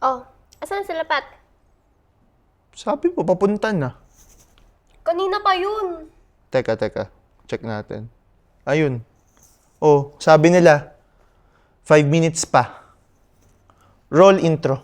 Oh, asan sila, Pat? Sabi mo, papunta na. Kanina pa yun. Teka. Check natin. Ayun. Oh, sabi nila, 5 minutes pa. Roll intro.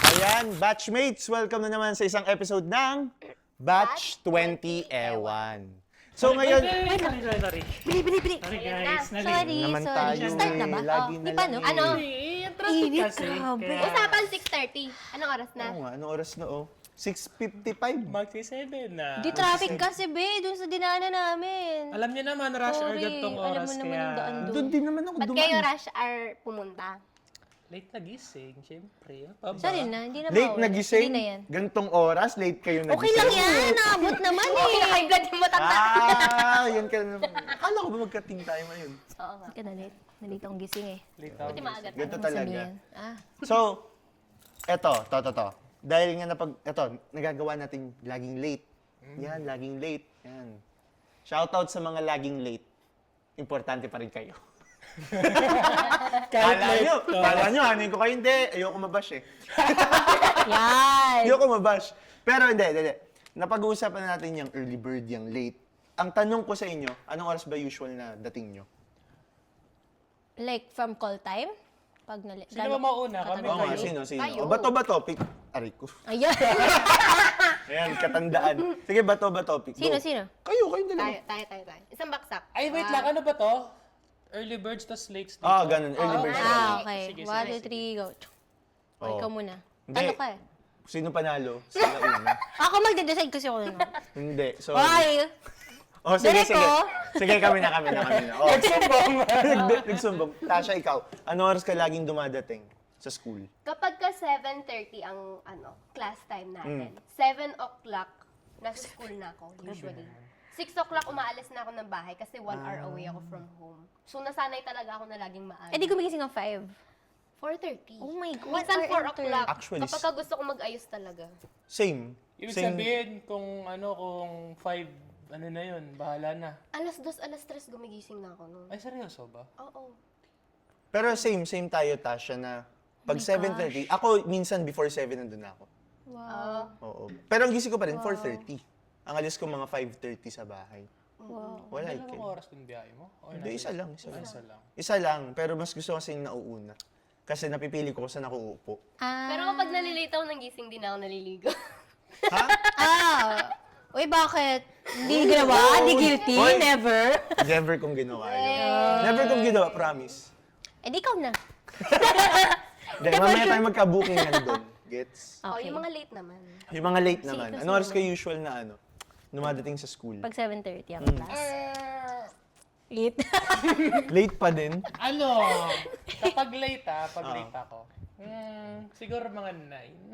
Ayan, batchmates, welcome na naman sa isang episode ng Batch 20 Ewan. So ngayon, Sorry. Bili. Sorry guys. Sorry, naman sorry. tayo Start na ba? lagi na Di pa, lang no? eh. Ano? Yung traffic Init, kasi. grabe. Kaya Usapan 6:30. Anong oras na? Oo nga, anong oras na oh? 6:55. magsi-7 na. Di traffic kasi, be. Doon sa dinaanan namin. Alam niyo naman, rush hour Sorry, gantong alam oras mo naman kaya yung daan doon. Doon din naman ako Ba't kayo dumaan. rush hour pumunta? late na gising, syempre. Ano pa ba? Sorry na, hindi na Late maulit. nagising, Hindi na yan. gantong oras, late kayo nagising. Okay lang yan, naabot naman Okay, eh. high blood yung matanda. Yan ka naman. Akala ko ba magka-team tayo ngayon? Oo nga. Hindi ka na late. Nalito akong gising eh. Late ako Buti gising. maaga Ganito tayo. talaga. Ah, So, to. Dahil nga nagagawa natin laging late. Yan, laging late. Yan. Shoutout sa mga laging late. Importante pa rin kayo. Kahit late. Kala nyo, hanin ko kayo. Hindi, ayoko mabash eh. yan. Ayoko mabash. Pero hindi. Napag-uusapan natin yung early bird, yung late. Ang tanong ko sa inyo, anong oras ba usual na dating nyo? Like from call time? Pag Sino ba mauna? Kami Oo nga, kayo? sino? Tayo. O, bato ba topic? Aray ko. Ayan. Ayan, katandaan. Sige, bato ba topic? Go. Sino? Kayong dalawa. Tayo. Isang baksak. Ay, wait lang. Ano ba to? Early birds tas lakes dito. Ganun. Early bird. Ah, okay. Sige. 1, 2, 3, go. O, Oo. ikaw muna. Hindi. Ano ka eh? Sino panalo? Sila una. Ako magde-decide kasi ako na. Hindi. So, Ay! oh, sige. Direko? Sige, kami na. Oh. Nagsumbong. Nagsumbong. Tasha, ikaw. Anong oras ka laging dumadating sa school? Kapag ka 7:30 ang class time natin, 7 o'clock nasa school na ako usually. 6 o'clock umaalis na ako ng bahay kasi 1 hour away ako from home. So nasanay talaga ako na laging maaga. Eh di gumigising ng 5. 4:30. Oh my God. Minsan 4 enter. o'clock. Actually, Kapag ka gusto ko mag-ayos talaga. Same. Ibig Same. sabihin, kung 5, ano na yun, bahala na. Alas 2, alas 3 gumigising na ako noon. Ay, seryoso ba? Oo. Pero same tayo, Tasha, na pag 7:30, ako minsan before 7 nandun na ako. Wow. Oo. Pero ang gising ko pa rin, 4:30. Ang alis ko mga 5:30 sa bahay. Wow. Wala Dalawang eh. oras yung biyahe mo? O, Hindi, isa lang. Isa lang. Isa lang, pero mas gusto ko kasi yung nauuna. Kasi napipili ko kung saan ako uupo. Ah. Pero kapag nalilate ako ng gising, di na ako naliligo. Ha? Uy, bakit? Hindi ginawa? Di guilty? Hoy. Never? Never kong ginawa yun. Never kong ginawa, promise. Eh di ikaw na. Dahil mamaya tayo magka-bookingan doon. Gets? Oh, Okay. yung mga late naman. Yung mga late naman. Sige, Ano oras kayo usual na dumadating sa school? Pag 7:30 ang class. 8. Late pa din. Ano? Kapag late pag late ako, siguro mga 9.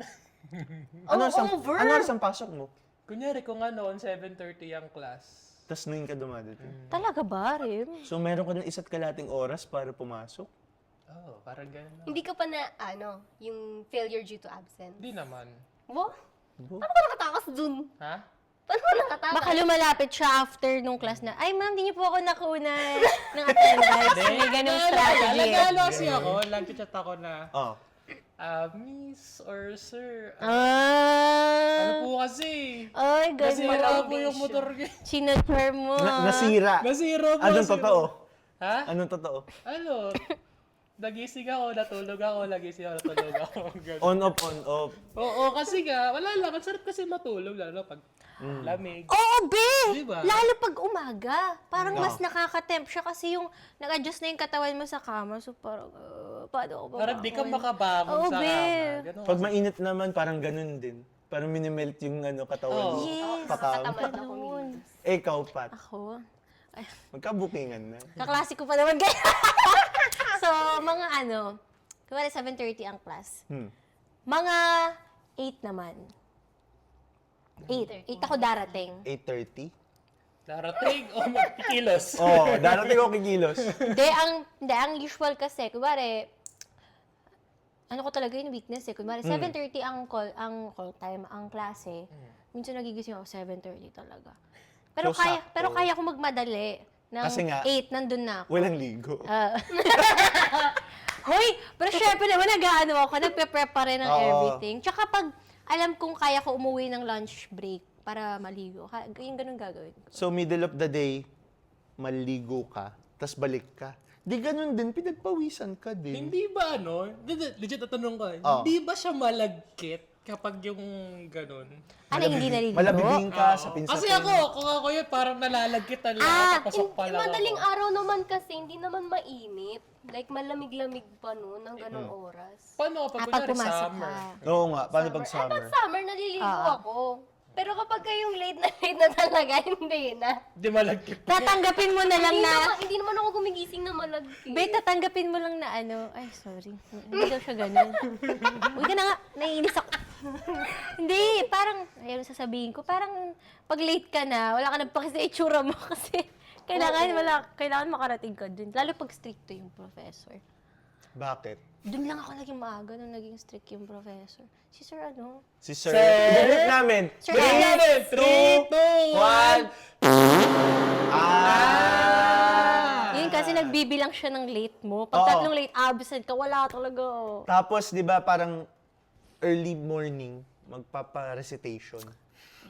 Ano oras ang pasok mo? Kunyari kung on 7:30 ang class. Tapos 9 ka dumadating. Talaga ba, Rim? So meron ka ng isa't kalating oras para pumasok? Oh, parang ganun na. Hindi ka pa na, yung failure due to absence. Hindi naman. Wo? Paano ka nakatakas dun? Ha? Paano ka nakatakas? Baka lumalapit siya after nung class na, ay ma'am, di niyo po ako nakuna ng attendance. May ganung strategy. Nag-ano kasi ako, nag-chat ako na, Oh. Miss or Sir, ano Ah. po kasi? Ay, Nasira ganun. po yung motor ko. Sinachar mo. Nasira. Nasira po. Anong kasi- totoo? Ha? Anong totoo? Ano? Nagising ako, natulog ako, nagising ako, natulog ako. Ganun. On off. Oo, kasi nga, wala lang. Ang sarap kasi matulog, lalo pag lamig. Oo, be! Diba? Lalo pag umaga. Parang mas nakaka-tempt siya kasi yung nag-adjust na yung katawan mo sa kama. So parang, paano ako Parang di ka babangon? makabangon Oo, sa be. kama. Ganun. Pag mainit naman, parang ganun din. Parang minimelt yung katawan mo. Yes. Pakam. Katamad ako Ganun. Ikaw, Pat. Ako? Ay, Magka-bookingan na. kaklasiko pa naman kayo. So, mga kumari 7:30 ang class. Mga 8 naman. 8 ako darating. 8:30? Darating o magkikilos? Oh, darating ako kikilos. Hindi, ang usual kasi, kunwari, ano ko talaga yung weakness eh. Kunwari, 7:30 ang call time, ang klase. Minsan nagigising ako 7:30 talaga. Pero So, pero sakto. kaya ko magmadali. Ng Kasi nga, 8, nandun na ako. Walang ligo. Hoy! Pero syempre naman, nag-ano ako, nagpe-prep pa rin ng Oo. everything. Tsaka pag alam kong kaya ko umuwi ng lunch break para maligo, yung ganun gagawin ko. So, middle of the day, maligo ka, tas balik ka. Di ganun din, pinagpawisan ka din. Hindi ba legit na tanong ko, Oh. hindi ba siya malagkit kapag yung ganun? Ano, hindi naliligo? Malabiging ka sa Oo. pinsa. Kasi kung ako yun, parang nalalagkit na lang, papasok pa lang Madaling ako. araw naman kasi, hindi naman mainit. Like, malamig-lamig pa noon ng ganong oras. Paano kapag Pag kunwari pumasok summer? ka. Oo nga, paano pag Pag summer? summer, naliligo Oo. ako. Pero kapag kayong late na talaga, hindi na. Hindi malagkit. Tatanggapin mo na lang na, Hindi naman ako gumigising na malagkit. Be, tatanggapin mo lang na ay, sorry. Hindi daw siya ganun. Huwag ka na nga, naiinis ako. Hindi, parang, ayun sasabihin ko, parang pag late ka na, wala ka na pa kasi itsura mo kasi kailangan makarating ka dun. Lalo pag stricto yung professor. Bakit? Dun lang ako naging maaga nung naging strict yung professor. Si Sir ano? Si Sir. Ibalik namin. Sir Three, S. 3, 2, 1. Yun kasi nagbibilang siya ng late mo. Pag Oo. tatlong late absent ka, wala talaga. Tapos, di ba, parang early morning, magpapa-recitation.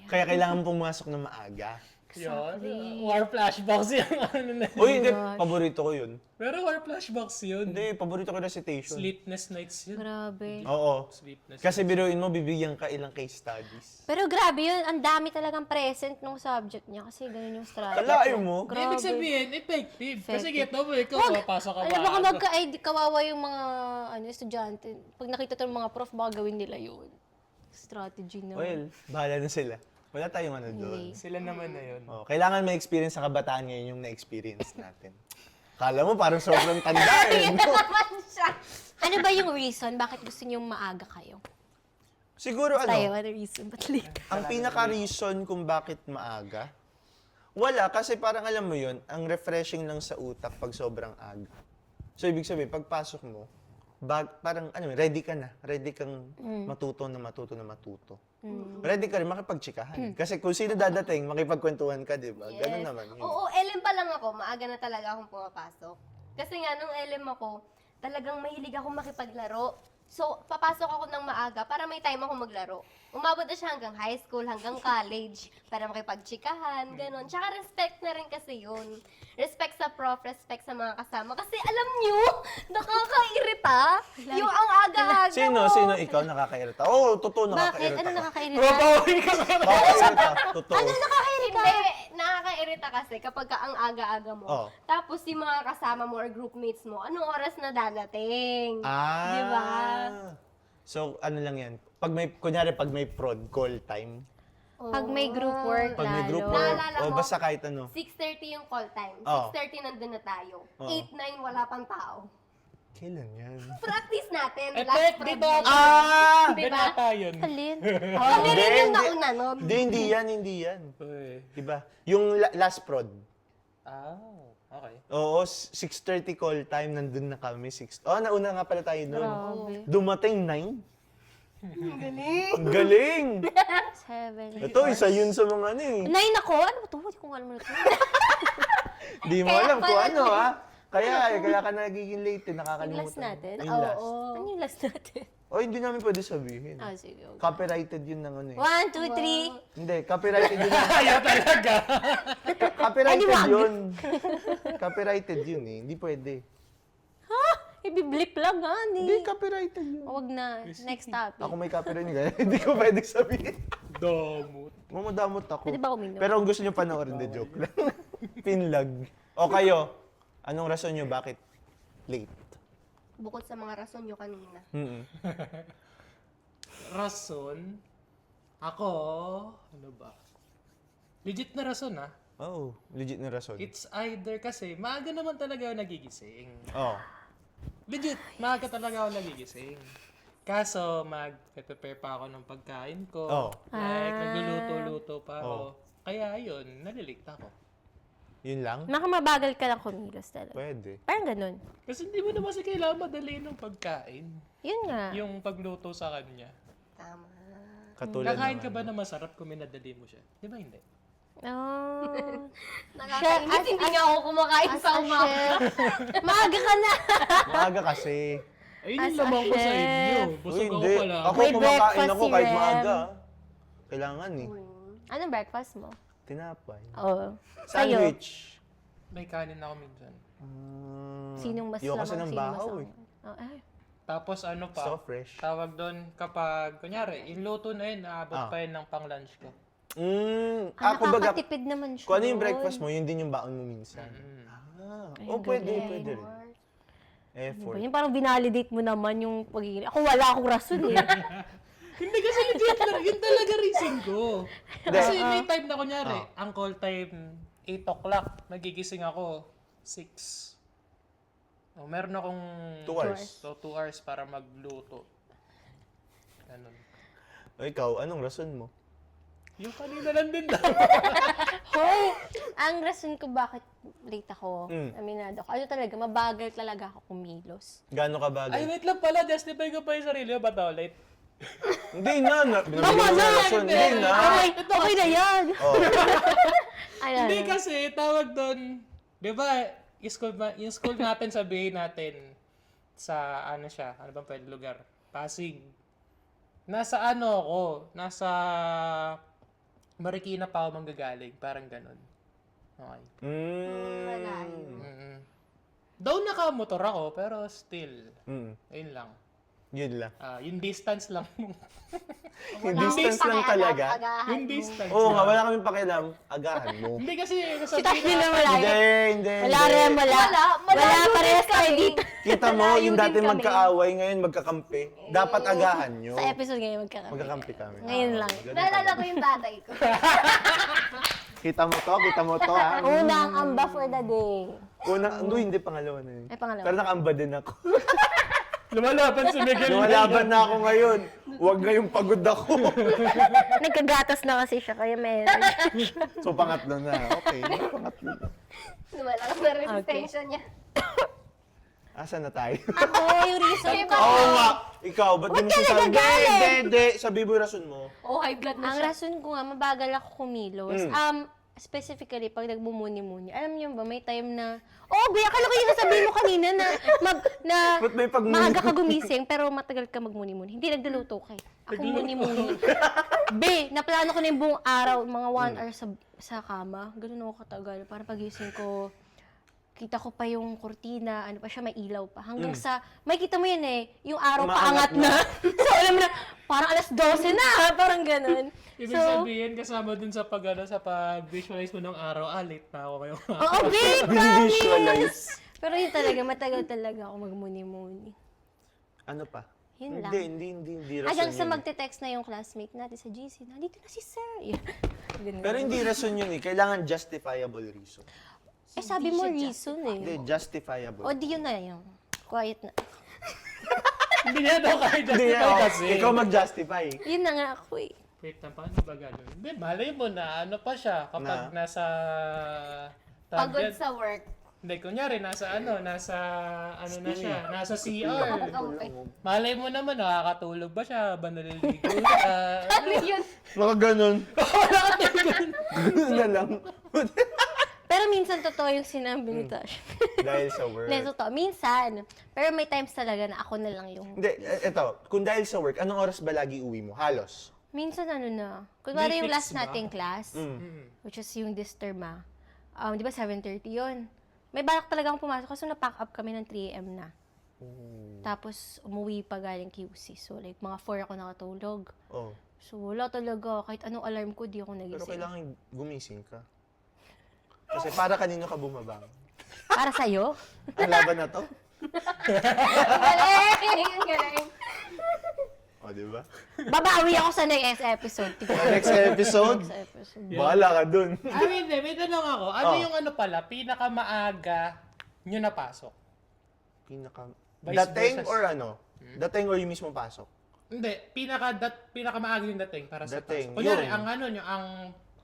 Kaya kailangan pumasok na maaga. Yun. War flashbacks yung ano na yun. Uy, hindi. Paborito ko yun. Pero war flashbacks yun. Hindi, paborito ko recitation. Sleepless nights yun. Grabe. Oo. Sleepless. Kasi biruin mo, bibigyan ka ilang case studies. Pero grabe yun, ang dami talagang present nung subject niya kasi ganun yung strategy. Kalain mo? Di, ibig sabihin, effective. Kasi Effective. gito mo, ikaw, papasok ka Ano baka ba? kawawa yung mga estudyante. Pag nakita to ng mga prof, baka gawin nila yun. Strategy na. Well, bahala na sila. Wala tayong ano doon. Sila naman na yun. Oh, kailangan may experience sa kabataan ngayon yung na-experience natin. Kala mo parang sobrang tanda eh. no? Ano ba yung reason bakit gusto niyo maaga kayo? Siguro Tayo, ano, ano reason? Ba't late? ang pinaka-reason kung bakit maaga, wala. Kasi parang alam mo yun, ang refreshing lang sa utak pag sobrang aga. So, ibig sabihin, pagpasok mo, parang ano, ready ka na. Ready kang matuto. Ready ka rin makipagtsikahan. Kasi kung sino dadating, makipagkwentuhan ka, di ba? Ganun naman yun. Oo, LM pa lang ako, maaga na talaga akong pumapasok. Kasi nga, nung LM ako, talagang mahilig akong makipaglaro. So, papasok ako ng maaga para may time ako maglaro. Umabot na siya hanggang high school, hanggang college, para makipagtsikahan, gano'n. Tsaka respect na rin kasi yun. Respect sa prof, respect sa mga kasama. Kasi alam nyo, nakakairita. Yung ang aga-aga mo. Sino ikaw nakakairita? Oo, totoo Bakit? nakakairita Ano ka. nakakairita? Babawi ka sa Nakakairita, totoo. Hindi, nakakairita kasi kapag ka ang aga-aga mo. Oh. Tapos yung mga kasama mo or groupmates mo, anong oras na dadating? Ah. Di ba? So, ano lang yan? Kunyari, pag may prod, call time. Pag may group work, Pag may group lalo. work, Naalala o mo? basta kahit ano. 6:30 yung call time. Oh. 6:30 nandun na tayo. Oh. 8-9 wala pang tao. Kailan yan? Practice natin. Eh, Last di prod ba? na. Ah! Di ba? Ganata yun. Alin? Kami rin yung Hindi. nauna nun. Hindi yan. Uy. Diba? Yung last prod. Ah, okay. Oo, 6:30 call time, nandun na kami. Nauna nga pala tayo nun. Grabe. Dumating 9. Ang galing! 7. Ito, isa yun sa mga ano eh. 9 ako? Ano ba ito? Hindi ko alam na ito. Di mo Kaya alam kung pala ano ha. Kaya ka nagiging late eh, Yung nakakalimutan. last natin? Yung last. Oo. Ano yung last natin? Hindi namin pwede sabihin. Sige. Okay. Copyrighted yun ng ano eh. 1, 2, 3. Hindi, copyrighted yun. Ayaw talaga. Copyrighted Ay, wag. yun. Copyrighted yun eh. Hindi pwede. Ha? Ibiblip lang ha? Hindi, copyrighted yun. Huwag na. Next topic. Ako may copyright niya, kaya hindi ko pwede sabihin. Damot. Mamadamot ako. Pwede ba uminom? Pero kung gusto nyo panoorin, the joke lang. Pinlag. O kayo, anong rason nyo bakit late? Bukod sa mga rason nyo kanina. Rason? Ako, ano ba? Legit na rason ah. Oh, legit na rason. It's either kasi maaga naman talaga ako nagigising. Oh. Legit, maaga talaga ako nagigising. Kaso, mag-prepare pa ako ng pagkain ko. Oh. Like, nagluluto-luto pa ako. Oh. Kaya yun, nalilate ako. Yun lang? Mabagal ka lang kumilos talaga. Pwede. Parang ganun. Kasi hindi mo naman kasi kailangan madaliin ng pagkain. Yun nga. Yung pagluto sa kanya. Tama. Katulad Kakain ng ka ba ano. na masarap kung minadali mo siya? Di ba hindi? Oh. Nakakainis, hindi nga ako kumakain sa umaga. Maaga ka na. Maaga kasi. Ayun As yung a lamang ko sa chef. inyo. Uy, Busog ako hindi. pala. Ako May kumakain breakfast ako si kahit Rem. maaga. Kailangan eh. Anong breakfast mo? Tinapay. Oh. Sa'yo. Sandwich. May kanin ako minsan. Sinong mas Yung kasi lamang, ng sinong mas bahaw ang- eh. Oh, ay. Tapos ano pa? So fresh. Tawag doon kapag, kunyari, yung luto na yun, naabot Ah. pa yun ng pang-lunch ko. Ako baga, Nakakatipid naman siya. kung ano yung doon. breakfast mo, yun din yung baon mo minsan. Ay, Oh, ang pwede, galing. pwede rin. Effort. Yung parang binalidate mo naman yung pagiging... Ako wala akong rason eh. Hindi kasi legit na, yun talaga reason ko. Kasi may time na kunyari, ang call time 8 o'clock, nagigising ako 6. Oh, meron akong 2 hours. So 2 hours para magluto. Ganun. O ikaw, anong rason mo? Yung kanina lang din daw. Hoy! Ang rason ko bakit late ako, Mm. aminado ko, ano talaga, mabagal talaga ako kumilos. Gaano ka bagay? Ay, wait lang pala, justify ko pa yung sarili ko, ba't ako late? Hindi na, binibigyan mo ng rason. Hindi na. Okay na yan! Oh. Ano? Hindi kasi, tawag doon, di ba, yung school natin, sabihin natin, sa ano siya, ano bang pwede lugar? Pasig. Nasa ano ako, nasa Marikina pa ako manggagaling, parang ganun. Okay. Mm-mm. Though nakamotor ako, pero still, ayun lang. Yun lang. Yung distance lang. Yung distance lang talaga. Yung distance. Oo nga, wala kaming pakialam. Agahan mo. Hindi kasi, Si Tash din na wala. Hindi. Wala rin, wala. Wala parehas tayo dito. Kita mo, yung dati magkaaway, ngayon magkakampi. Dapat agahan nyo. Sa episode ngayon magkakampi. Magkakampi kami. Ngayon lang. Naalala ko yung tatay ko. Kita mo to ha. Unang amba for the day. Hindi, pangalawa na yun. Ay, pangalawa. Pero nakaamba din ako. Lumalaban si Miguel. Lumalaban na ako ngayon. Huwag ngayong pagod ako. Nagkagatas na kasi siya, kaya may energy. So, pangatlo na. Okay, pangatlo na. Lumalakas na resistensya niya. Asan na tayo? Ako, yung reason ko. Oo nga. Ikaw, ba't di mo ka sinasabi? nagagalit? Hindi. Sabi mo yung rason mo. Oh, high blood na Ang siya. rason ko nga, mabagal ako kumilos. Specifically, pag nagmumuni-muni, alam niyo ba, may time na, Be, akala ko yung sasabihin mo kanina na Ba't may pagmuni? maaga ka gumising, pero matagal ka magmuni-muni. Hindi, nagduluto ka eh. Ako muni-muni. Be, naplano ko na yung buong araw, mga 1 hour sa kama. Ganun ako katagal. Para pagising ko, kita ko pa yung kurtina, ano pa siya, may ilaw pa. Hanggang sa, may kita mo yan eh, yung araw Umaangat paangat na. So, alam mo na, parang alas 12 na, parang ganun. Ibig sabihin, kasama dun sa sa pag-visualize mo ng araw, late na ako ngayong araw. Oo, babe, Visualize. Pero yun talaga, matagal talaga ako magmuni-muni. Ano pa? Yun lang. Hindi rason Hanggang sa yun. magte-text na yung classmate natin sa GC, nandito na si sir. Ganun. Pero hindi rason yun eh. Kailangan justifiable reason. Eh, sabi mo reason eh. Hindi, justifiable. O, di yun na yun. Quiet na. Hindi niya daw kaya Hindi justify na, kasi. ikaw mag-justify. Yun na nga ako eh. Wait lang, paano ba gano'n? Hindi, malay mo na ano pa siya kapag Na? nasa... Pagod target. sa work. Hindi, kunyari, nasa na siya, nasa CR. Kampi. Malay mo naman, nakakatulog ba siya? Ba naliligo siya? Ano yun? Baka ganun. Ganun na lang. Pero minsan totoo yung sinabi ni Tash. Dahil sa work. Hindi, totoo. Minsan. Pero may times talaga na ako na lang yung... Hindi, eto. Kung dahil sa work, anong oras ba lagi uwi mo? Halos. Minsan ano na. Kunwari yung May last fix ba? nating class, Mm. which is yung this term di ba 7:30 yun? May balak talaga akong pumasok kasi na-pack up kami ng 3 AM na. Tapos umuwi pa galing QC. So like mga 4 ako nakatulog. Oh. So wala talaga. Kahit anong alarm ko, di ako Pero nagising. kailangan gumising ka. Kasi para kanino ka bumabang? Para sa'yo? Ang laban na to? Galing! Ang galing. O, di ba? Babawi ako sa next episode. Next episode, Next episode. bahala ka dun. Hindi, may tanong ako. Ano Oh. yung ano pala, pinakamaaga nyo napasok? Dating versa. or ano? Dating or yung mismo pasok? Hindi, pinakamaaga yung dating para sa Dating, pasok. Kunyari, yun.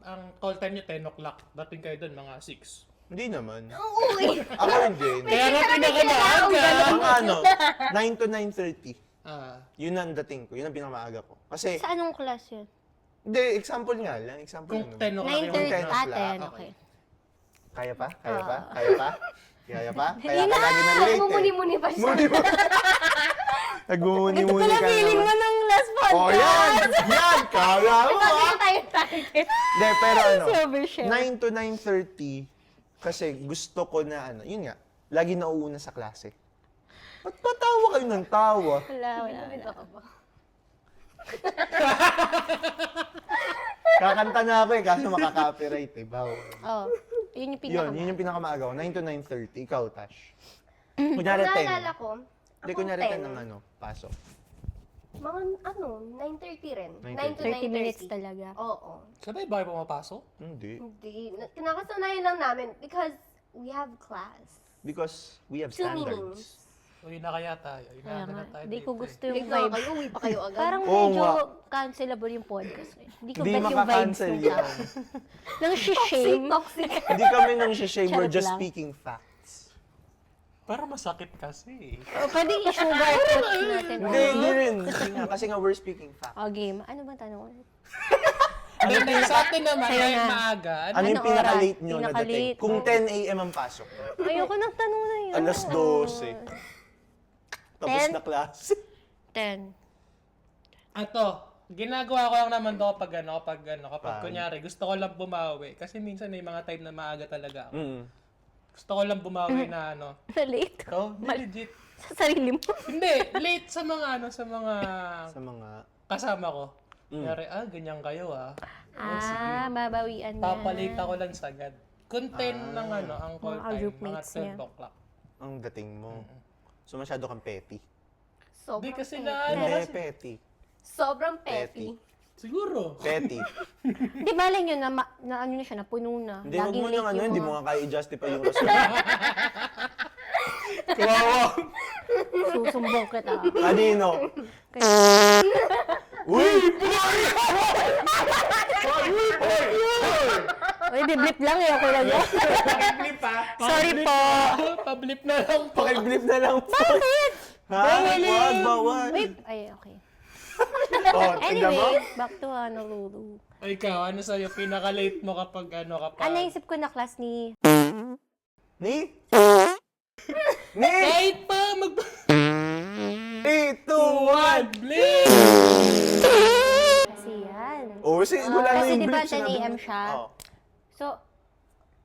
ang call time nyo 10 o'clock. Dating kayo doon mga 6. Hindi naman. Uy! Ako hindi. Kaya nga pinakamaaga. Ang ano, 9 to 9:30. Ah, Yun ang dating ko. Yun ang pinakamaaga ko. Kasi, Sa anong class yun? hindi, example nga lang. Example kung lang. 10 o'clock yung 9:30. ten o'clock, 10, okay. Kaya pa? Kaya pa? Kaya pa? Kaya pa? Kaya Hindi ka na! lagi na late eh. Mumuni-muni pa siya. Ito Nagmumuni-muni pala ka feeling mo naman. nung last podcast. Oh, yan! Yan! Kala mo Sabi ah! ko tayo target. Hindi, pero ano, Si overshare. 9 to 9:30, kasi gusto ko na ano, yun nga, lagi nauuna sa klase. Ba't patawa kayo ng tawa? Wala. Kakanta na ako eh, kaso makaka-copyright eh. Bawal. Oh, yun yung Yun yung pinakamaaga ko. 9 to 9:30. Ikaw, Tash. Kunyari 10. Naalala ko, Hindi, ako kunyari 10 10. ng ano, pasok. Mga 9:30 rin. 9 to 30 minutes 9:30. talaga. Oo. sabay ba kayo pumapasok? Hindi. Hindi. Kinakasanayan lang namin because we have class. Because we have 2 standards. meetings. Uy na kaya tayo. Uy Kaya na nga, tayo hindi dito ko eh. gusto yung Bigla vibe. kayo, uwi pa kayo agad. Parang Oo medyo nga. cancelable yung podcast. Hindi ko Hindi bet yung vibes makakancel ng yan. tao. Nang shame. Toxic. Hindi kami nang shame, we're Charot just lang. speaking facts. Para masakit kasi. O, pwede i-sugar coat natin. Hindi, hindi rin. Hindi nga, kasi nga we're speaking facts. O, game. Ano ba tanong ulit? Hindi, sa atin naman, Sa'yo kahit na. maaga. Ano yung Anong pinaka-late oras? nyo na dating? Pinaka-late. Kung 10 a.m. ang pasok. Ayoko nang tanong na yun. Alas 12. Tapos 10? na klase. 10. Ato, ginagawa ko lang naman to kapag kapag Pag? kunyari, gusto ko lang bumawi. Kasi minsan may mga time na maaga talaga ako. Mm. Gusto ko lang bumawi na ano. Na-late? Oh, legit. Sa sarili mo? Hindi, late sa mga Sa mga... kasama ko. Kunyari, ganyan kayo Babawian niya. Papalita ko lang sagad. Content ng ang call Mga time, mga groupmates 12 niya. o'clock. Ang dating mo. So masyado kang petty. Hindi Sobrang kasi petty. na Hindi, petty. Sobrang Petty. petty. Siguro. Petty. Hindi, malay nyo na, na ano na siya, napuno na. Hindi, wag Laging mo late nang ano, yung hindi mga- mo nga kaya i-justify yung rason. Kawawa. Susumbong kita. Kanino? Uy! Uy, biblip lang eh. Okay lang yun. Pablip pa. Sorry po. Pablip na lang po. Pakiblip na lang po. Bakit? Ha? Wag, bawal. Uy, ay, okay. Oh, tignan mo. Anyway, back to Honolulu. Ay, ikaw, ano sa'yo? Pinaka-late mo kapag kapag... Ah, naisip ko na class ni... Ni? Ni? Kahit pa, 3, 2, 1. Blip! Kasi yan. Oh, kasi wala na Kasi yung di ba blip. 10 a.m. siya? Oh. So,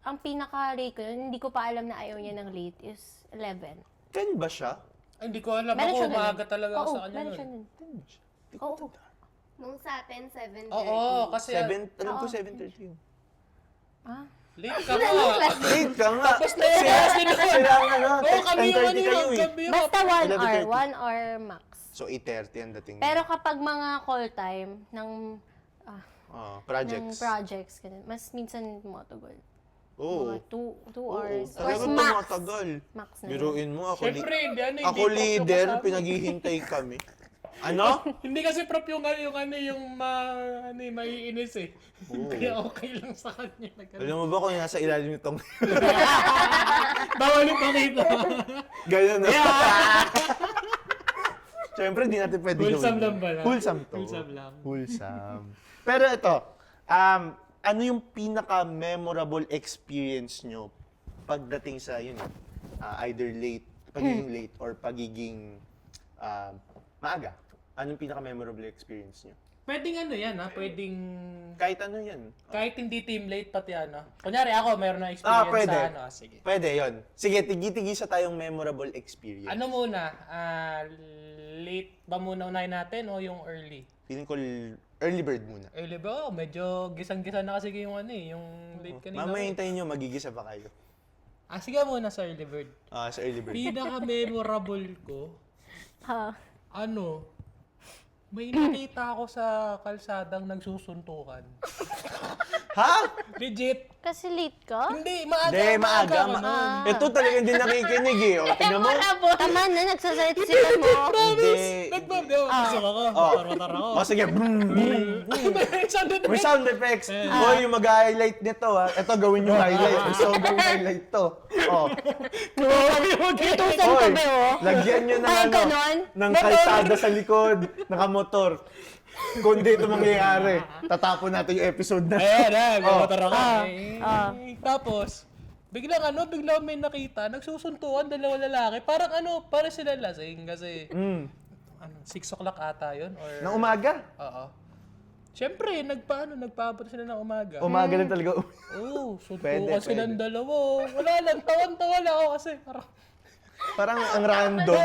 ang pinaka-late ko, hindi ko pa alam na ayaw niya ng late is 11. 10 ba siya? Ay, hindi ko alam. Meron Ako, siya ganun. maaga talaga ako Oo, sa kanya meron nun. siya nun. 10 ba siya? Di ko Oo. tanda. Nung sa atin, 7:30. Oo, kasi 7, alam ko 7:30 yun. Ah? late ka nga. Late ka nga. Tapos na yun. Sila ang ano, Oo, kami yung 10:30 kayo eh. kami yung... Basta 1 hour. 11:30. 1 hour max. So 8:30 ang dating. Pero kapag mga call time ng projects. projects, ganun, mas minsan tumatagal. Oo. Mga 2 hours. Or Talaga max. tumatagal. Max na yun. Biruin mo, ako, Siyempre, hindi ano, hindi ako prop yung leader, kasama. pinaghihintay kami. Ano? Hindi kasi prop yung maiinis eh. Kaya okay lang sa kanya. Alam mo ba kung nasa ilalim nitong Bawal yung pakita. gano'n na? Siyempre, di natin pwede Wholesome gawin. lang ba na? Wholesome to. Wholesome lang. Wholesome. Pero ito, ano yung pinaka-memorable experience nyo pagdating sa, yun, either late, pagiging late, or pagiging maaga? Anong pinaka-memorable experience nyo? Pwedeng ano yan ha, pwedeng... Kahit ano yan. Kahit hindi team late pati ano. Kunyari ako, mayroon na experience pwede. sa ano. Sige. Pwede, yon. Sige, tigi-tigisa tayong memorable experience. Ano muna? Late ba muna unahin natin o yung early? Feeling ko early bird muna. Early ba? Oh, medyo gisang-gisa na kasi yung ano eh, yung late kanina. Mamaya hintayin nyo, magigisa pa kayo. Sige muna sa early bird. Sa early bird. Pinaka-memorable ko, Ha? ano, may nakita ako sa kalsadang nagsusuntukan. Ha? Legit. Kasi late ka? Hindi, maaga. Hindi, maaga. ako nun. Ito talaga hindi nakikinig eh. O, tingnan mo. Tama na, nagsasalit sila mo. Hindi. Nagbabi ako. Gusto ako. Tara ako. O, sige. May sound effects. O, yung mag-highlight nito ha. Ito, gawin yung highlight. Gusto ko gawin highlight to. O. Tutusan ka ba, oh? Lagyan nyo ng Ay, ganon? ng kalsada sa likod. Nakamotor. Kung dito mangyayari, tatapon natin yung episode na. Ayan, bumotor ako. Tapos, biglang may nakita, nagsusuntukan, dalawa lalaki. Parang para sila lasing kasi, 6 o'clock ata yun? Or, Nang umaga. Oo. Siyempre, nagpaabot sila ng umaga. Umaga lang talaga. Oo, Pwede, suntukan silang pwede. dalawa. Wala lang, tawan-tawa lang ako kasi parang, Parang ang random.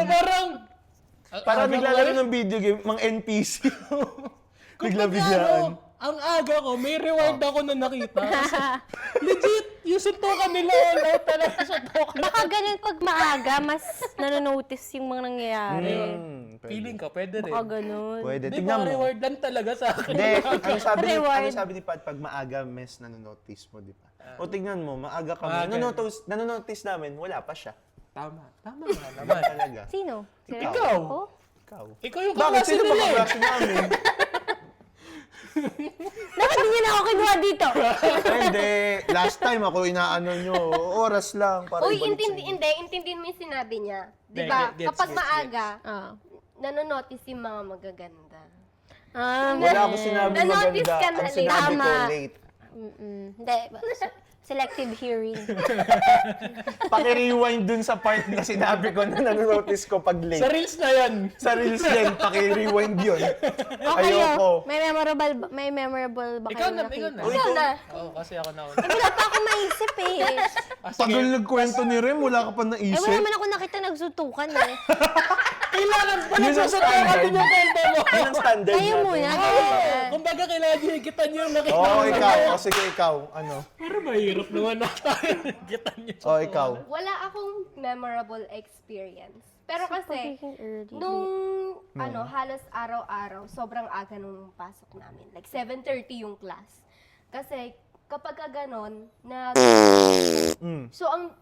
Parang naglalaro ng video game, mga NPC. Bigla-biglaan. Ang aga ko, may reward ako na nakita. Kasi, legit, yung suntukan nila, all out talaga suntukan. Baka ganun pag maaga, mas nanonotice yung mga nangyayari. Feeling ko, pwede rin. Baka ganun. Pwede. Hindi, Tingnan mga mo. reward lang talaga sa akin. Hindi, Reward. ano sabi ni Pat, pag maaga, mes nanonotice mo, di ba? O tingnan mo, maaga ka. Maaga. Nanonotice namin, wala pa siya. Tama nga naman. Talaga. Sino? Sila? Ikaw. Oh? Ikaw. Ikaw yung Bakit? kaklase Sino ba nila eh. kaklase namin? Dapat hindi na ako kinuha dito. Ay, hindi. Last time ako inaano nyo. Oras lang. Para Uy, ibalik sa'yo. intindihin mo yung sinabi niya. Di Hindi, ba? gets, Kapag gets, maaga, Ah. nanonotice yung mga magaganda. Wala ako sinabi Nanotice maganda. ka na Ang late. sinabi ko, Tama. late. Hindi. Selective hearing. Paki-rewind dun sa part na sinabi ko na nanonotice ko pag Sa late. reels na yan. Sa reels din, paki-rewind yun. O kayo, Ayoko. may memorable ba Ikaw kayo na, nakita? ikaw na. Ikaw na. Oo, kasi ako na. Wala pa ako maisip eh. Tagal nagkwento ni Rem, wala ka pa Eh, naisip. wala naman ako nakita nagsutukan eh. Kailangan pa Yun ang nagsusuntukan standard. din yung kwento mo. Yun ang standard Kayo natin. muna. Kumbaga, kailangan nyo higitan nyo yung nakita. Oo, ikaw. O sige, ikaw. Ano? Pero mahirap naman na tayo. Higitan nyo. O, ikaw. Wala akong memorable experience. Pero kasi, Pagiging early. nung halos araw-araw, sobrang aga nung pasok namin. Like 7:30 yung class. Kasi kapag ka ganon, So ang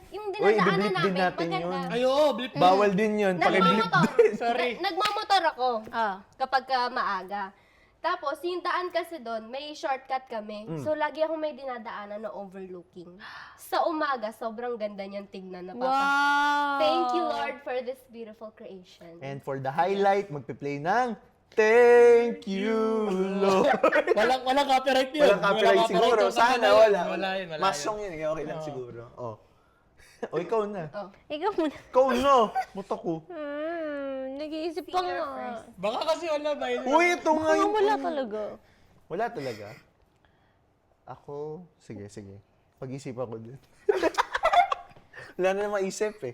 yung Uy, dinadaanan i-blip din namin, natin maganda. yun. Ay, oo, blip. Bawal din yun. Paki-blip. Nagmamotor. Sorry. Nagmamotor ako Ah. kapag ka maaga. Tapos, yung daan kasi doon, may shortcut kami. So, lagi akong may dinadaanan na overlooking. Sa umaga, sobrang ganda niyang tignan na Wow! Thank you, Lord, for this beautiful creation. And for the highlight, magpe-play ng Thank you, Lord. Walang copyright yun. Walang copyright siguro. yun. Sana wala. Wala yun. Mas song yun. Okay lang siguro. Oh. O, ikaw na. Ikaw muna. Ikaw na. Buto ko. Nag-iisip pa nga. Baka kasi wala ba yun. Uy, ito nga Baka yung... wala talaga. Wala talaga. Ako, sige. Pag-isipan ko din. Wala na maisip eh.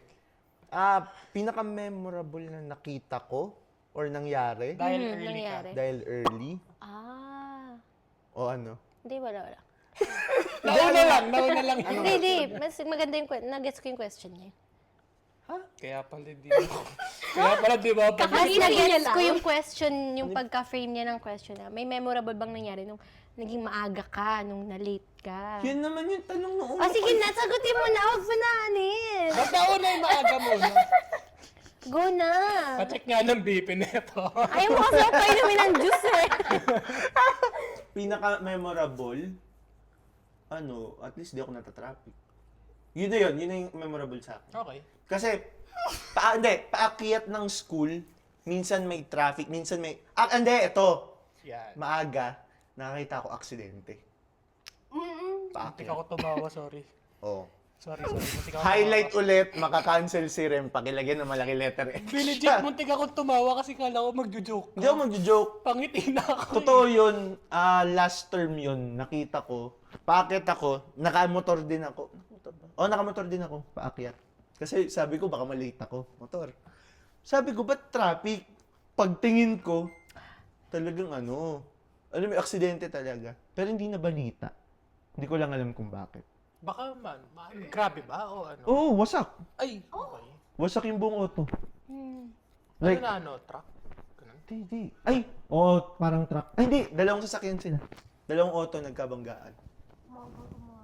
Pinaka-memorable na nakita ko or nangyari Dahil early ka. Nangyari. dahil early Ah. o ano. Hindi, wala. Nauna lang. Hindi. Mas maganda yung nag-gets ko yung question niya. Kaya pala di ba? Kaya pala di ba? Mas Hindi niya nag-gets lang. ko yung question, yung pagka-frame niya ng question na, may memorable bang nangyari nung naging maaga ka, nung na-late ka? Yun naman yung tanong noon. Sige na, sagutin mo na. Huwag mo na, anin. Ba't nauna yung maaga mo? No? Go na. Pacheck nga ng BP nito. Ayaw mo kasi ako painumin ng juice eh. Pinaka-memorable, at least di ako natatraffic. Yun na yung memorable sa akin. Okay. Kasi, paakyat ng school, minsan may traffic, minsan may... ito. Yan. Maaga, nakakita ko aksidente. Muntik Paakyat. ako tumawa, sorry. Oh. Sorry. Muntik ako Highlight ulit, makakancel si Rem, pakilagyan ng malaki letter H. Legit, muntik ako tumawa kasi kala ko magjo-joke. Hindi ako magjo-joke. Pangiti na ako. Totoo yun, last term yun, nakita ko. Paakyat ako, nakamotor din ako. Nakamotor din ako, paakyat. Kasi sabi ko, baka malate ako, motor. Sabi ko, ba't traffic? Pagtingin ko, talagang may aksidente talaga. Pero hindi na balita. Hindi ko lang alam kung bakit. Baka grabe ba o ano? Oo, wasak. Ay, okay. Wasak yung buong auto. Like, truck? Ganun. Hindi. Ay, parang truck. Ay, hindi. Dalawang sasakyan sila. Dalawang auto nagkabanggaan.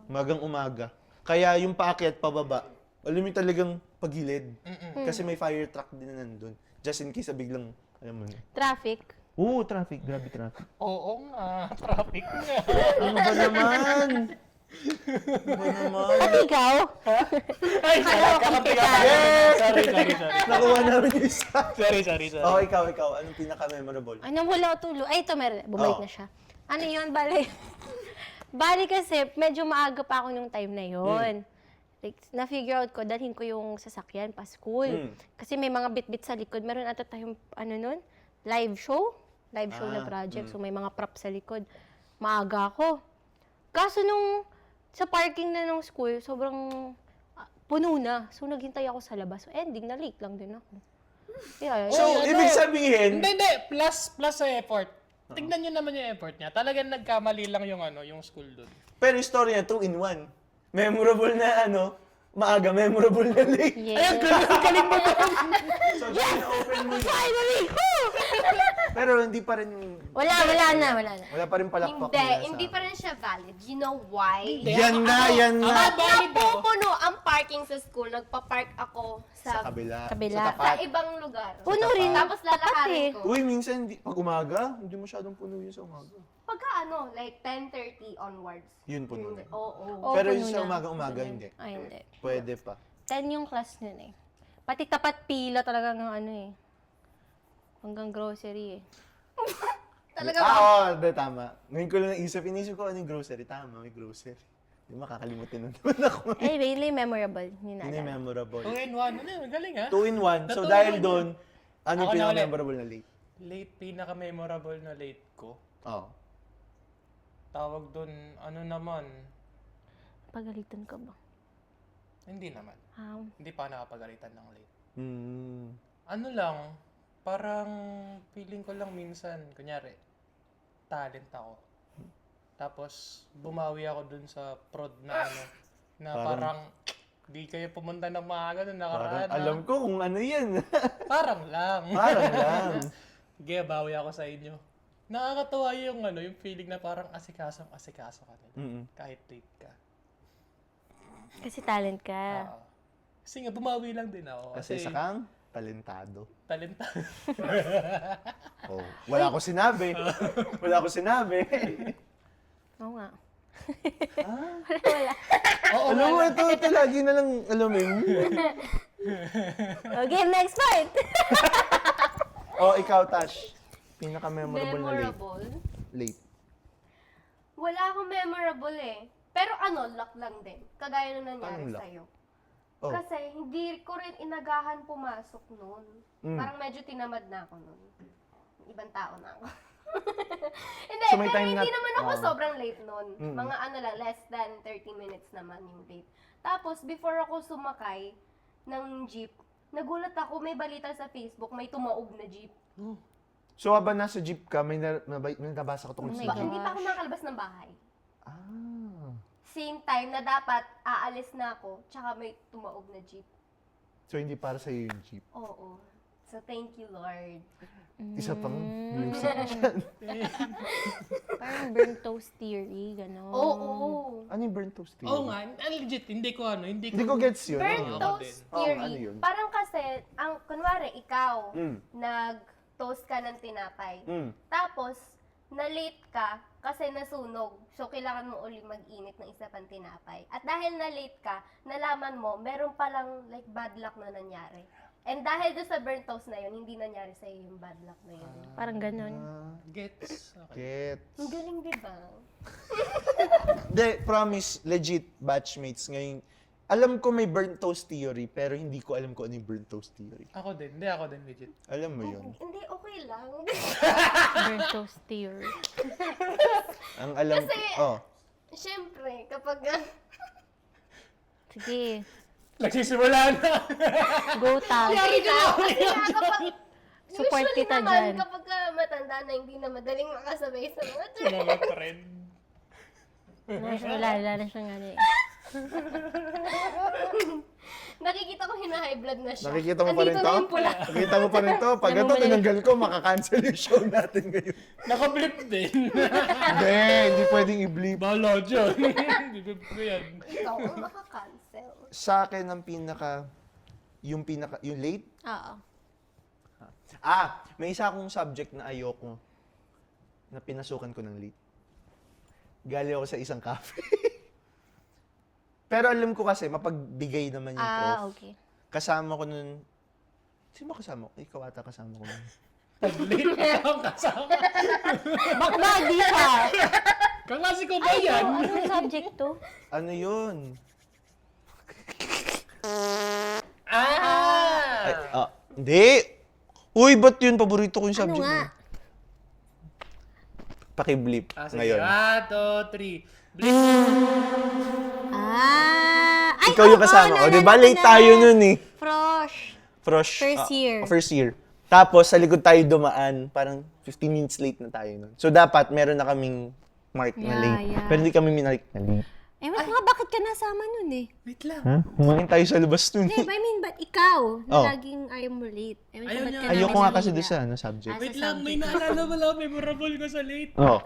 Magang umaga. Kaya yung paakyat pababa, alam mo yung talagang pagilid. Kasi may fire truck din na nandun. Just in case biglang, alam mo na. Traffic. Oo, traffic. Grabe traffic. Oo nga, traffic nga. Ano ba naman? Ano ba naman? At ikaw? Ay, kakampi ka. Sorry. Nakuha namin yung isa. Sorry. Oh, ikaw. Anong pinaka-memorable? Ay, nawala ko tulo. Ay, ito meron. Bumalik Oh. na siya. Ano yun, bali? Bali kasi, medyo maaga pa ako nung time na yun. Like, na-figure out ko, dalhin ko yung sasakyan pa school. Kasi may mga bit-bit sa likod. Meron ata tayong, live show na project. So, may mga props sa likod. Maaga ako. Kaso nung, sa parking na ng school, sobrang puno na. So, naghintay ako sa labas. So, ending, na-late lang din ako. Yeah, So, ibig sabihin, Hindi. Plus sa effort. Tignan nyo naman yung effort niya. Talagang nagkamali lang yung school doon. pero yung story niya, 2-in-1. Memorable na maaga, memorable na late. yeah. Galing mo doon. So, na-open mo yun. Finally! Pero hindi pa rin, Wala na. wala pa rin palakpak Hindi, mula sa hindi pa rin siya valid. You know why? Yan na. Ah, valid ako. Napupuno ang parking sa school. Nagpa-park ako Sa sa kabila. Kabila. Sa sa tapat. ibang lugar. Puno rin. Tapos lalakarin ko. Uy, minsan, pag umaga, hindi masyadong puno yun sa umaga. Pagka like 10:30 onwards. Yun puno. Oo. Oo, Pero puno yung sa na. umaga-umaga, hindi. Ay, hindi. Pwede pa. 10 yung class nun eh. Pati tapat pila talaga ng hanggang grocery eh. Talaga ba? Oo, tama. Ngayon ko lang inisip ko ano yung grocery. Tama, may grocery. Hindi makakalimutin na naman ako. Ay, really memorable. Yun Yun yung na. memorable. 2-in-1. Galing ha? 2-in-1. So Na dahil 2-in-1 doon, ano yung Ako na ulit. pinaka-memorable na late? Late, pinaka-memorable na late ko. Oo. Tawag doon, naman. Pagalitan ka ba? Hindi naman. Hindi pa nakapagalitan ng late. Hmm. Ano lang, parang feeling ko lang minsan, kunyari, talent ako. Tapos, bumawi ako dun sa prod na na parang di kayo pumunta ng maaga nung nakaraan. Parang alam ko kung ano yan. Parang lang. Parang lang. Sige, bawi ako sa inyo. Nakakatawa yung yung feeling na parang asikaso ka nila. Kahit late ka. Kasi talent ka. Oo. Kasi nga, bumawi lang din ako. Kasi isa kang talentado. Talenta. Oh, wala ko sinabi. Wala ko sinabi. Oo nga. Oo, Alam mo, ito lagi na lang, alam mo yun. Okay, next part! Oh, ikaw, Tash. Pinaka-memorable na late. Memorable? Late. Wala akong memorable eh. Pero luck lang din. Kagaya nung nangyari Anong luck? sa'yo. Oh. Kasi hindi ko rin inagahan pumasok noon. Parang medyo tinamad na ako noon. Ibang tao na ako. Hindi, So, may pero time hindi na- naman ako oh. sobrang late noon. Mga lang, less than 30 minutes naman yung late. Tapos, before ako sumakay ng jeep, nagulat ako, may balita sa Facebook, may tumaob na jeep. So, habang nasa jeep ka, may nabasa ko tungkol Oh my sa God. jeep. Hindi pa ako nakalabas ng bahay. Ah. Same time na dapat aalis na ako, tsaka may tumaob na jeep. So, hindi para sa'yo yung jeep. Oo. So, thank you, Lord. Isa pang music dyan. Parang burnt toast theory, gano'n. Oo. Ano yung burnt toast theory? Oo nga, legit, hindi ko Hindi ko gets yun. Burnt Ano? Ako toast din. theory. ano yun? Parang kasi, kunwari, ikaw, Mm. nag-toast ka ng tinapay. Mm. Tapos, na-late ka kasi nasunog. So, kailangan mo uli mag-init ng isa pang tinapay. At dahil na-late ka, nalaman mo, meron palang like bad luck na nangyari. And dahil doon sa burnt toast na yun, hindi nangyari sa'yo yung bad luck na yun. Parang gano'n. Gets. Okay. Gets. Ang galing, di ba? Hindi, promise, legit, batchmates. Ngayon, alam ko may burnt toast theory, pero hindi ko alam kung ano yung burnt toast theory. Ako din, hindi ako din legit. Alam mo yun. Hindi, okay lang. Burnt toast theory. Ang alam Kasi- ko, Siyempre, kapag Sige, Nagsisimula na. go tag. Kasi nga kapag Support usually kita naman, dyan. kapag matanda na, hindi na madaling makasabay sa mga trip. Mga trend. Wala na siyang ano eh. Nakikita ko hina-high blood na siya. Nakikita mo pa rin Andito to? na yung pula. Nakikita mo pa rin to? Pag ito tinanggal ko, makakancel yung show natin ngayon. Naka-blip din. Hindi pwedeng i-bleep. Bahala dyan. Bibib ko yan. Ikaw ang makakancel. Sa akin, ang yung late? Oo. May isa akong subject na ayoko na pinasukan ko ng late. Galing ako sa isang cafe. Pero alam ko kasi, mapagbigay naman yung prof. Okay. Kasama ko nun, sino ba kasama ko? Ikaw ata kasama ko nun. Pag-late ang kasama. Bakla, di ka. Kaklase ko ba yan? Anong subject to? Ano yun? Hindi! Uy, ba't yun? Paborito ko yung Ano subject nga? mo. Paki-bleep Sige. ngayon. 1, 2, 3. Blip. Ay, Ikaw yung kasama ko. Di ba late tayo nun eh? Frosh. First year. First year. Tapos, sa likod tayo dumaan. Parang 15 minutes late na tayo nun. So, dapat meron na kaming mark na Yeah, late. yeah. Pero hindi kami minark na late. Eh, wait nga, bakit ka nasama nun eh? Wait lang. Ha? Humain tayo sa labas nun. Hindi, I mean, but ikaw, na Oh. laging ayaw mo late. I mean, Ayaw ba't niya. ka Ayoko namin nga kasi nahihiya? doon sa subject. Wait lang, may naalala wala. Memorable ko sa late. Oo.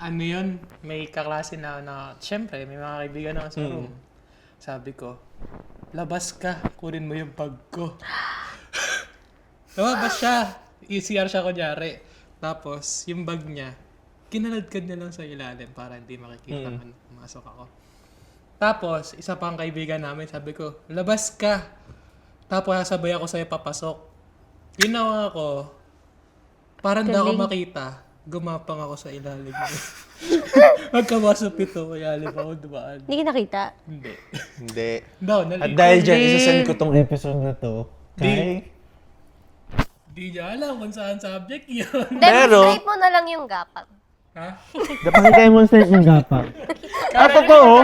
Ano yun? May kaklase na syempre, may mga kaibigan na sa room. Sabi ko, labas ka, kunin mo yung bag ko. Lumabas siya. ECR siya kunyari. Tapos, yung bag niya, kinaladkad niya lang sa ilalim para hindi makikita na pumasok ako. Tapos, isa pang kaibigan namin, sabi ko, labas ka. Tapos, sabay ako sa'yo papasok. Ginawa ko, parang hindi ako makita. Gumapang ako sa ilalim. Magkamasok ito, kaya alim ako dumaan. Hindi ka nakita. Hindi. Hindi. No, At dahil dyan, isasend ko tong episode na to. Kay... Di niya alam kung saan subject yun. Demonstrate mo na lang yung gapang. Ha? Dapat i-demonstrate yung gapang. Totoo?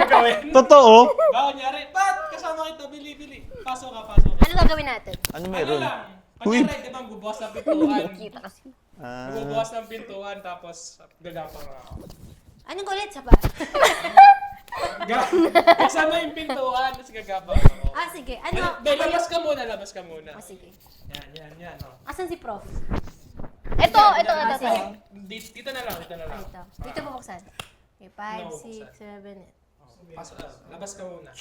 Totoo? Ba, kunyari, ba't kasama kita, bili. Pasok ka. Ano gagawin natin? Ano Ano meron? lang? Kunyari, di ba, bubukas ng pintuan. Kita kasi. Bubukas ng pintuan, tapos gagapang ako. Anong ulit sa ba? Kasama yung pintuan, tapos gagapang ako. Sige. Ano? Labas ka muna. Sige. Yan. Oh. Asan si Prof? Ito. Sige. Dito na lang. Ito. Dito bubuksan. Okay, 5, No, 6, 7, 8. Pasok, labas ka muna.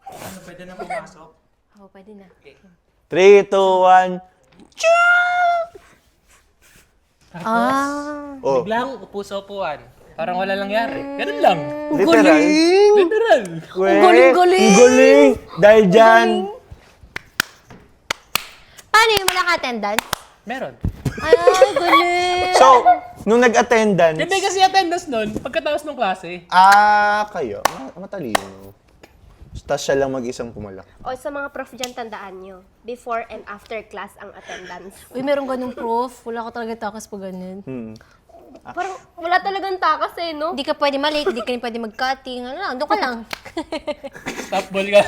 Ano, pwede na pumasok? Oh, pwede na. 3, 2, 1. Oh. Biglang upo sa upuan. Parang wala nangyari. Ganun lang. Literal. Literal. Ang galing-galing! Ang galing! Dahil dyan, Paano yung mga attendance? Meron. Ay, galing! so, nung nag-attendance, Hindi kasi attendance nun, pagkatapos ng klase. kayo, matalino. Tapos siya lang mag-isang pumalak. O sa mga prof dyan, tandaan nyo. Before and after class ang attendance. Uy, meron ganung Prof. Wala ko talaga takas pag ganun. Parang wala talagang takas eh, no? Hindi ka pwede malate, hindi ka pwede mag-cutting. Ano lang, doon ka lang. Stop ball ka.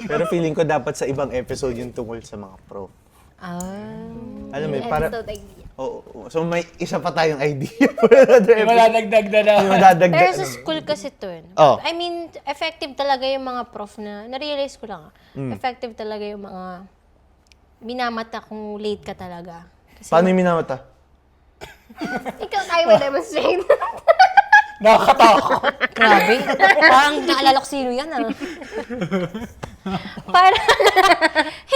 Pero feeling ko dapat sa ibang episode yung tungkol sa mga pro. Alam mo, para... Episode idea. Oo. So may isa pa tayong idea for another episode. Wala dagdag na Yung madadagdag. Pero sa school kasi to. Oh. I mean, effective talaga yung mga prof na, na-realize ko lang. Effective talaga yung mga minamata kung late ka talaga. Kasi, Paano yung minamata? Ikaw tayo may demonstrate. Nakakatakot. grabe. Parang naalala ko sino yan ah. Parang,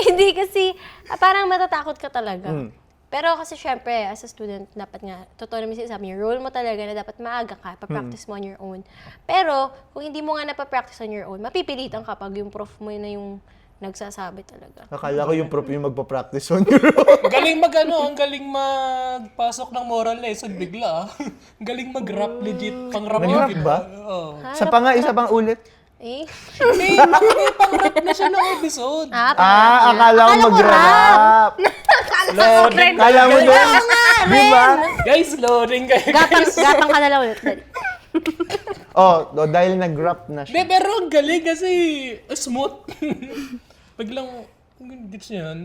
hindi kasi, parang matatakot ka talaga. Pero kasi syempre, as a student, dapat nga, totoo naman sinasabi niyo, role mo talaga na dapat maaga ka, pa-practice mo on your own. Pero, kung hindi mo nga napapractice on your own, mapipilitan ka pag yung prof mo na yung nagsasabi talaga. Akala ko yung prof yung magpa-practice on your own. Ang galing magpasok ng moral lesson bigla. Ang galing mag-rap legit, pang-rap Nag-rap yung ba? Oo. Isa pang ulit. Eh? May pang-rap na siya ng episode. Akala ko mag-rap. Loading. Kala mo doon. Di ba? Guys, loading kayo. Gapang ka na lang ulit. Dali. Dahil nag-rap na Hindi, siya. pero ang galing kasi smooth. Biglang, gets niyo yun?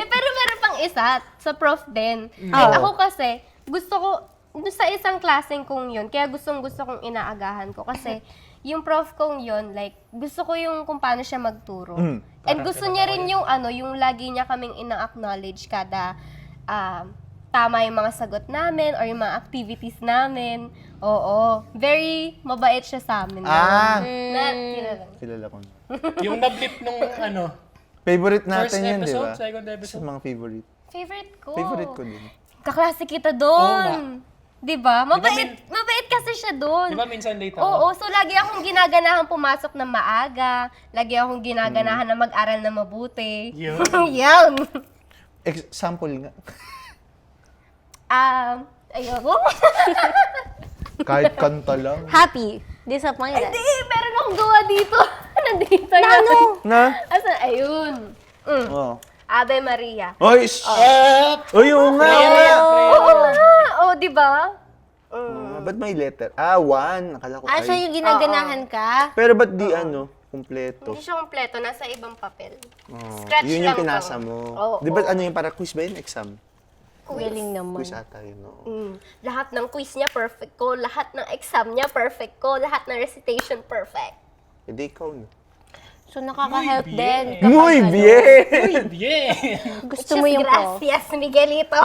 Pero meron pang isa, sa prof din. Like, ako kasi, gusto ko, Doon sa isang klaseng kong yun, kaya gustong-gusto kong inaagahan ko. Kasi yung prof kong yun, like, gusto ko yung kung paano siya magturo. And Parang gusto kilala niya ko rin yun. yung lagi niya kaming ina-acknowledge kada tama yung mga sagot namin or yung mga activities namin. Oo. Very mabait siya sa amin. Ah! Na, kilala. Kilala ko. Yung na-blip nung Favorite first natin yun, di episode, ba? second Sa episode. mga favorite. Favorite ko. Favorite ko din. Kaklase kita Oo doon. Di ba? Mabait, min- mabait kasi siya doon. Di ba minsan late ako? Oo, so lagi akong ginaganahan pumasok ng maaga. Lagi akong ginaganahan na mag-aral na mabuti. Yun. Yan. Example nga. Ayoko. Kahit kanta lang. Happy. Disappointed. Hindi, meron akong gawa dito. Nandito Na ano? Na? Asa, ayun. Oh. Ave Maria. Oy! Uy, oo nga! Oo nga. Oo, di ba? Ba't may letter? Ah, 1. Akala ko Ah, siya ay. yung ginaganahan ka? Pero ba't di kumpleto? Hindi siya kompleto. Nasa ibang papel. Oh, Scratch yun yung lang to. pinasa mo. Oo, Di ba oo. ano yung para quiz ba yun? Exam? Galing naman. Quiz ata yun, oo. Lahat ng quiz niya perfect ko. Lahat ng exam niya perfect ko. Lahat ng recitation perfect. E di ikaw na. So, nakaka-help Muy din. bien. kapag Muy ano, bien! Yeah! Gusto mo yung prof. Gracias, Miguelito.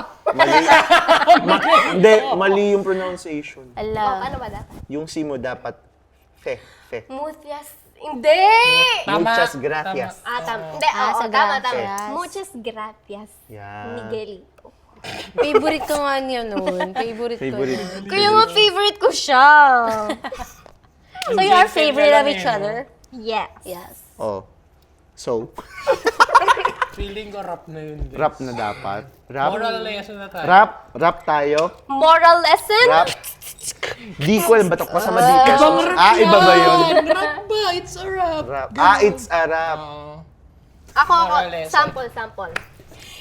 Hindi, mali yung pronunciation. Ala. Ano ba dapat? Yung C mo dapat fe. Muchas. Hindi! Tama. Muchas gracias. Hindi, oo, sa tama, tama. gracias. Muchas gracias, Yan. Miguelito. Favorite ko nga niya noon. Favorite ko. Favorite. yun. Kaya nga favorite ko siya. So, you are favorite of each other? Yes. Yes. Oh. So, Feeling ko rap na yun. guys. rap na dapat. Rap? Moral lesson na tayo. Rap tayo. Moral lesson? Rap. Di ko alam, batok ko sa madikes. Iba ba yun? Rap ba? It's a rap. Rap. It's a rap. Oo. Ako, Moral lesson. sample.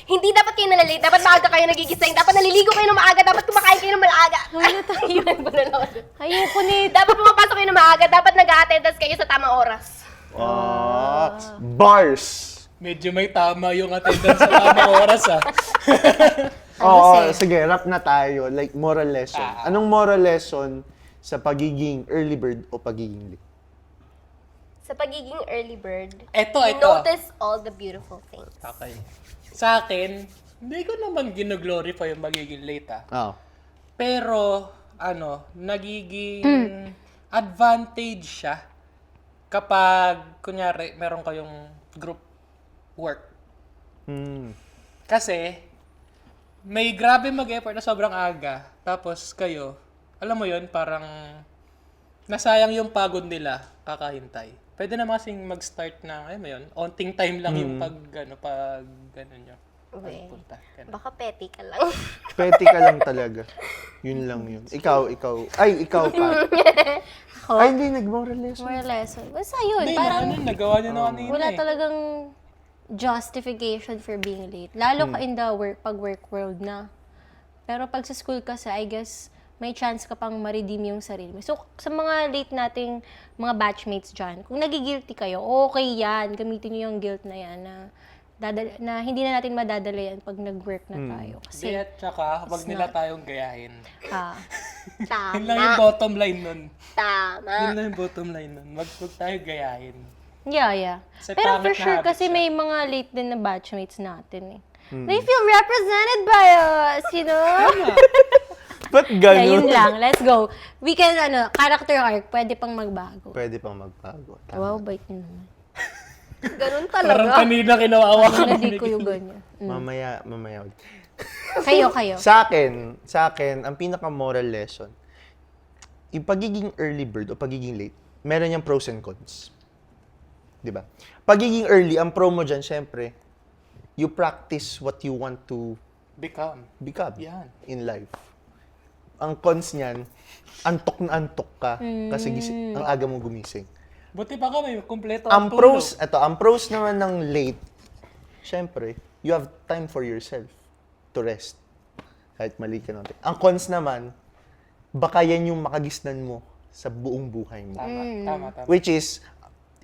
Hindi dapat kayo nalalate. Dapat maaga kayo nagigising. Dapat naliligo kayo ng maaga. Dapat kumakain kayo ng maaga. Ano tayo? Ayoko nito. Dapat pumapasok kayo ng maaga. Dapat nag-a-attendance kayo sa tamang oras. Bars. Medyo may tama yung attendance sa tamang oras ah. Oo, sige, rap na tayo. Like, moral lesson. Anong moral lesson sa pagiging early bird o pagiging late? Sa pagiging early bird, Eto. you notice all the beautiful things. Okay. Sa akin, hindi ko naman gino-glorify yung magiging late ah. Oh. Pero, nagiging advantage siya kapag, kunyari, meron kayong group work. Kasi, may grabe mag-effort na sobrang aga. Tapos kayo, alam mo yon parang nasayang yung pagod nila kakahintay. Pwede na kasing mag-start na, alam mo yun, onting time lang yung pag nyo. Okay. Punta. Ganun. Baka petty ka lang. Pwede ka lang talaga. Yun lang yun. Ikaw. Ay, ikaw pa. Ay, hindi, nag-moral lesson. Moral lesson. Basta yun. Hindi, Parang nagawa nyo na kanina wala eh. talagang justification for being late. Lalo ka in the work world na. Pero pag sa school kasi, I guess, may chance ka pang ma-redeem yung sarili mo. So, sa mga late nating mga batchmates dyan, kung nagigilty kayo, okay yan. Gamitin nyo yung guilt na yan na hindi na natin madadala yan pag nag-work na tayo. Hindi, Kasi, at saka, wag nila tayong gayahin. Yun lang yung Tama. bottom line nun. Tama. Yun lang yung bottom line nun. Wag tayo gayahin. yeah. Kasi Pero for pangit na sure, habit kasi siya. may mga late din na batchmates natin eh. They feel represented by us, you know? Ba't Yeah, yun ganun? lang. Let's go. We can, character arc, pwede pang magbago. Pwede pang magbago. Wow, bait nyo naman. Ganun Parang talaga. kanina kinawawa ka. Hindi ko yung ganyan. Mamaya. Kayo. Sa akin, ang pinaka-moral lesson, yung pagiging early bird o pagiging late, meron niyang pros and cons. Di ba? Pagiging early, ang pro mo dyan, syempre, you practice what you want to Become. become Yan. in life. Ang cons niyan, antok na antok ka kasi ang aga mo gumising. Buti pa kami, kumpleto Ang tulog. pros naman ng late, syempre, you have time for yourself to rest. Kahit mali ka natin. Ang cons naman, baka yan yung makagisnan mo sa buong buhay mo. Tama. Which is,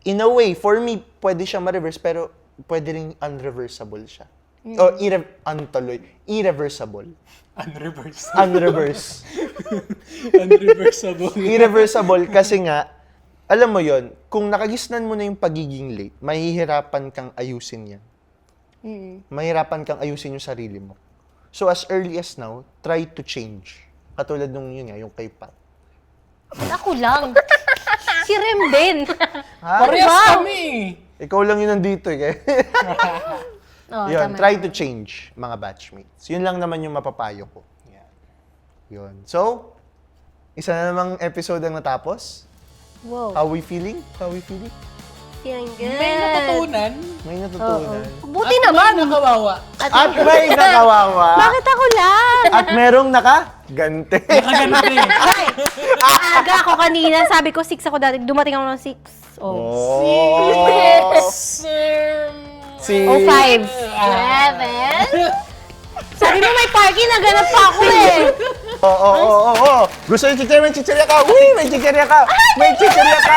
in a way, for me, pwede siya ma-reverse, pero pwede rin unreversible siya. O, irreversible. Unreverse. Unreverse. Unreversible. Irreversible kasi nga, alam mo yon, kung nakagisnan mo na yung pagiging late, mahihirapan kang ayusin yan. Mahirapan kang ayusin yung sarili mo. So as early as now, try to change. Katulad nung yun nga, yung kay Pat. Ako lang. Si Rem din. Ha? Parehas Wow. kami. Ikaw lang yun nandito eh. Oh, Yun, tama. try to change, mga batchmates. Yun lang naman yung mapapayo ko. Yun. So, isa na namang episode ang natapos. Wow. How we feeling? How we feeling? Feeling good. May natutunan. May natutunan. Buti At naman. may nakawawa. At may nakawawa. Bakit ako lang? At merong naka-gante. Nakaganti. Ay, aga ako kanina. Sabi ko 6 ako dati. Dumating ako ng 6. Oh. Si... Oh, 5. 11. Sabi mo may parking, naganap pa ako eh. Oo. Gusto yung chichirya, may chichirya ka. Uy, may chichirya ka. May chichirya ka.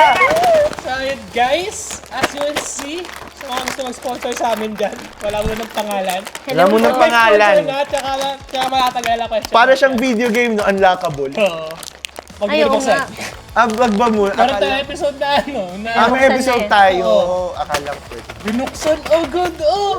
So yun guys, as you will see, sa mga gusto mag-sponsor sa amin dyan, wala mo ng pangalan. Alam mo ng pangalan. Tsaka matatagalan ako. Para siyang video game, no? Unlockable. Oo. Pag Ay, oo binuksan. nga. Wag ba mo? Meron tayong episode na ano, na May episode Binuksan tayo. Oo. Akala ko pwede. binuksan. Oh god, oh!